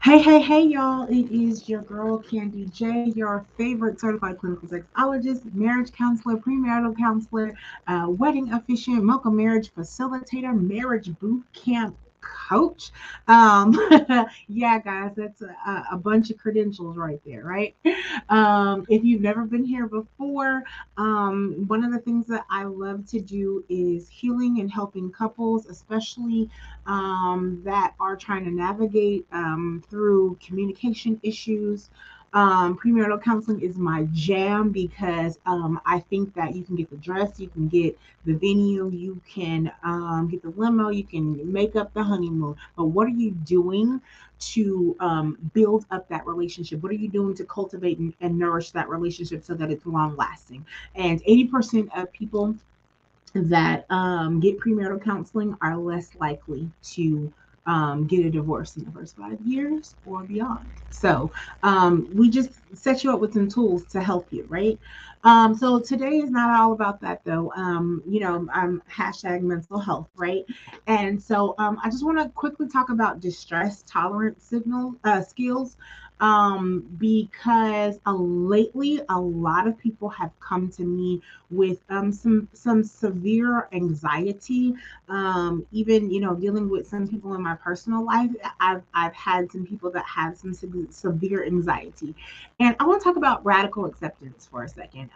Hey, y'all. It is your girl, Candy J, your favorite certified clinical sexologist, marriage counselor, premarital counselor, wedding officiant, mocha marriage facilitator, marriage boot camp coach. Um, yeah, guys, that's a bunch of credentials right there, right? If you've never been here before, one of the things that I love to do is healing and helping couples, especially that are trying to navigate through communication issues. Premarital counseling is my jam because I think that you can get the dress, you can get the venue, you can get the limo, you can make up the honeymoon. But what are you doing to build up that relationship? What are you doing to cultivate and nourish that relationship so that it's long lasting? And 80% of people that get premarital counseling are less likely to get a divorce in the first 5 years or beyond. So we just set you up with some tools to help you, right? So today is not all about that though. I'm hashtag mental health, right? And so I just want to quickly talk about distress tolerance skills because lately a lot of people have come to me with some severe anxiety. Even dealing with some people in my personal life, I've had some people that have some severe anxiety, and I want to talk about radical acceptance for a second.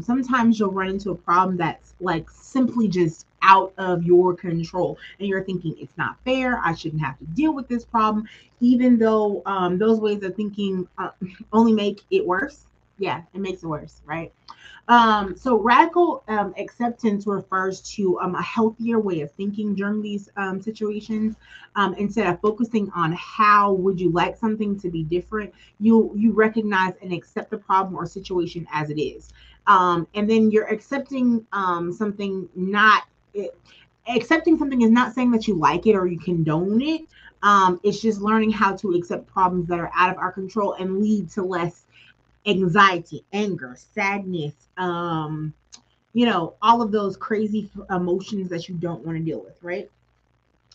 Sometimes you'll run into a problem that's like simply just out of your control, and you're thinking it's not fair. I shouldn't have to deal with this problem, even though those ways of thinking only make it worse. Yeah, it makes it worse, right? So radical acceptance refers to a healthier way of thinking during these situations. Instead of focusing on how would you like something to be different, you recognize and accept the problem or situation as it is, and then you're accepting something not. It, accepting something is not saying that you like it or you condone it. It's just learning how to accept problems that are out of our control and lead to less anxiety, anger, sadness, all of those crazy emotions that you don't want to deal with, right?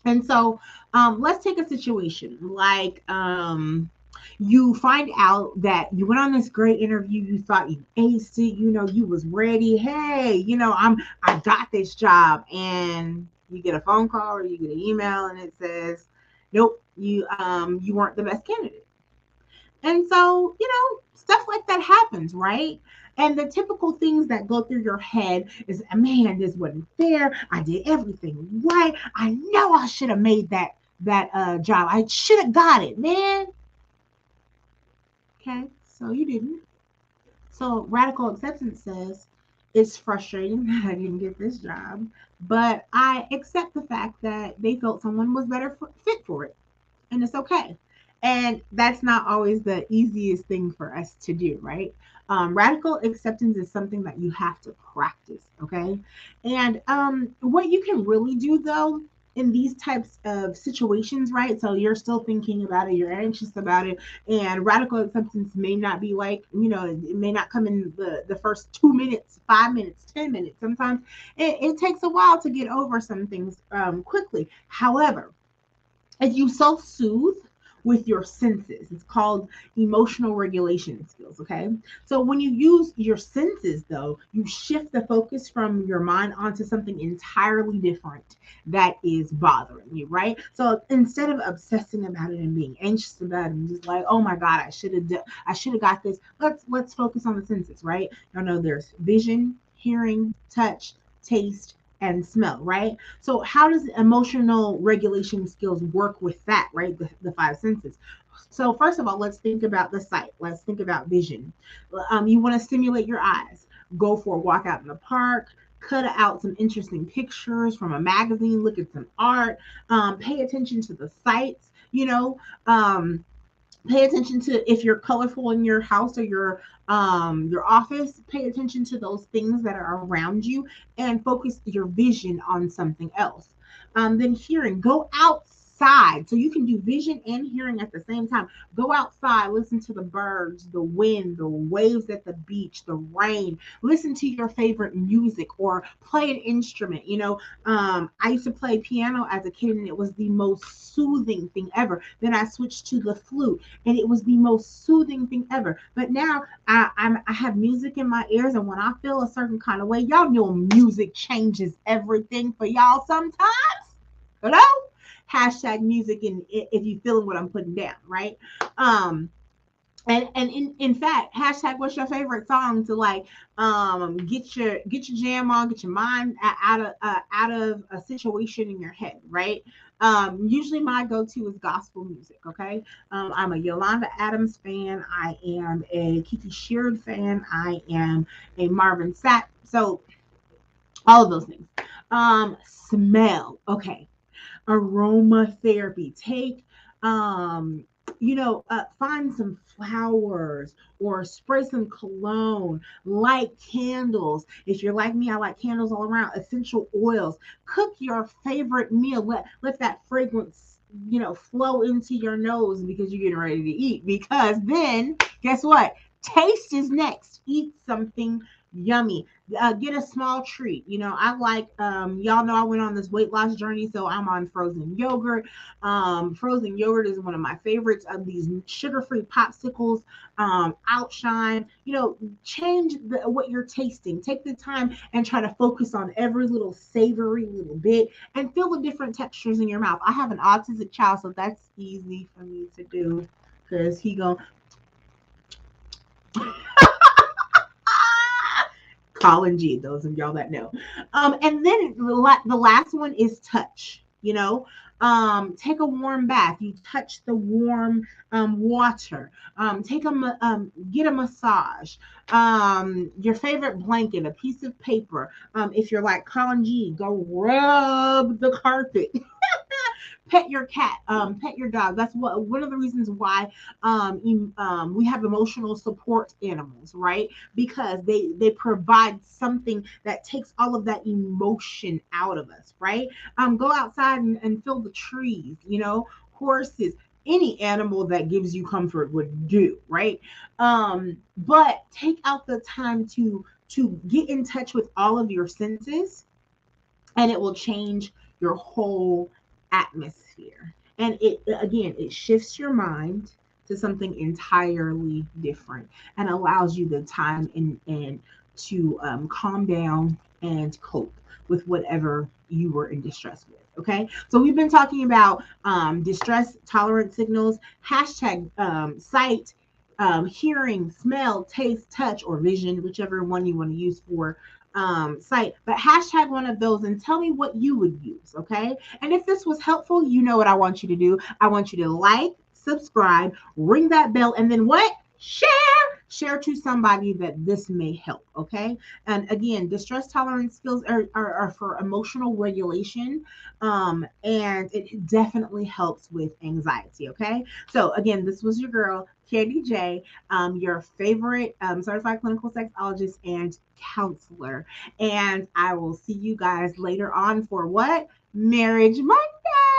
And so let's take a situation like you find out that you went on this great interview, you thought you aced it, you was ready. Hey, I got this job, and you get a phone call or you get an email and it says, nope, you weren't the best candidate. And so, stuff like that happens, right? And the typical things that go through your head is, man, this wasn't fair. I did everything right. I know I should have made that job. I should have got it, man. Okay, so you didn't. So radical acceptance says it's frustrating that I didn't get this job, but I accept the fact that they felt someone was better fit for it, and it's okay. And that's not always the easiest thing for us to do, right? Radical acceptance is something that you have to practice, okay? And what you can really do though in these types of situations, right? So you're still thinking about it, you're anxious about it, and radical acceptance may not be like, it may not come in the first 2 minutes, 5 minutes, 10 minutes. Sometimes it takes a while to get over some things quickly. However, if you self-soothe with your senses, it's called emotional regulation skills. Okay, so when you use your senses though, you shift the focus from your mind onto something entirely different that is bothering you, right? So instead of obsessing about it and being anxious about it and just like, oh my god, I should have got this, let's focus on the senses, right? You know, there's vision, hearing, touch, taste, and smell, right? So how does emotional regulation skills work with that, right? The five senses. So first of all, let's think about the sight. Let's think about vision. You want to stimulate your eyes. Go for a walk out in the park. Cut out some interesting pictures from a magazine. Look at some art. Pay attention to the sights. Pay attention to if you're colorful in your house or your office. Pay attention to those things that are around you and focus your vision on something else. Then hearing, go outside, outside. So you can do vision and hearing at the same time. Go outside, listen to the birds, the wind, the waves at the beach, the rain. Listen to your favorite music or play an instrument. I used to play piano as a kid and it was the most soothing thing ever. Then I switched to the flute and it was the most soothing thing ever. But now I have music in my ears, and when I feel a certain kind of way, y'all know music changes everything for y'all sometimes. Hello? Hashtag music, and if you feeling what I'm putting down, right? Um, and in fact, hashtag what's your favorite song to like get your jam on, get your mind out of a situation in your head, right? Usually my go-to is gospel music. Okay, I'm a Yolanda Adams fan. I am a Kiki Sheard fan. I am a Marvin Sapp. So all of those things. Smell. Okay, aromatherapy. Take find some flowers or spray some cologne, light candles. If you're like me, I like candles all around. Essential oils. Cook your favorite meal. Let that fragrance flow into your nose because you're getting ready to eat. Because then guess what? Taste is next. Eat something yummy. Get a small treat. I like y'all know I went on this weight loss journey, so I'm on frozen yogurt. Frozen yogurt is one of my favorites of these sugar-free popsicles. Outshine, change what you're tasting. Take the time and try to focus on every little savory little bit and feel the different textures in your mouth. I have an autistic child, so that's easy for me to do because he gonna Colin G, those of y'all that know. And then the last one is touch. Take a warm bath. You touch the warm water. Get a massage. Your favorite blanket, a piece of paper. If you're like Colin G, go rub the carpet. Pet your cat, pet your dog. That's one of the reasons why we have emotional support animals, right? Because they provide something that takes all of that emotion out of us, right? Go outside and feel the trees, horses. Any animal that gives you comfort would do, right? But take out the time to get in touch with all of your senses, and it will change your whole atmosphere. And it shifts your mind to something entirely different and allows you the time and to calm down and cope with whatever you were in distress with. Okay, so we've been talking about distress tolerance signals, hashtag sight, hearing, smell, taste, touch, or vision, whichever one you want to use for site, but hashtag one of those and tell me what you would use. Okay, and if this was helpful, you know what I want you to do. I want you to like, subscribe, ring that bell, and then what? Share to somebody that this may help. Okay, and again, distress tolerance skills are for emotional regulation, and it definitely helps with anxiety. Okay, so again, this was your girl Candy J, your favorite certified clinical sexologist and counselor. And I will see you guys later on for what? Marriage Monday.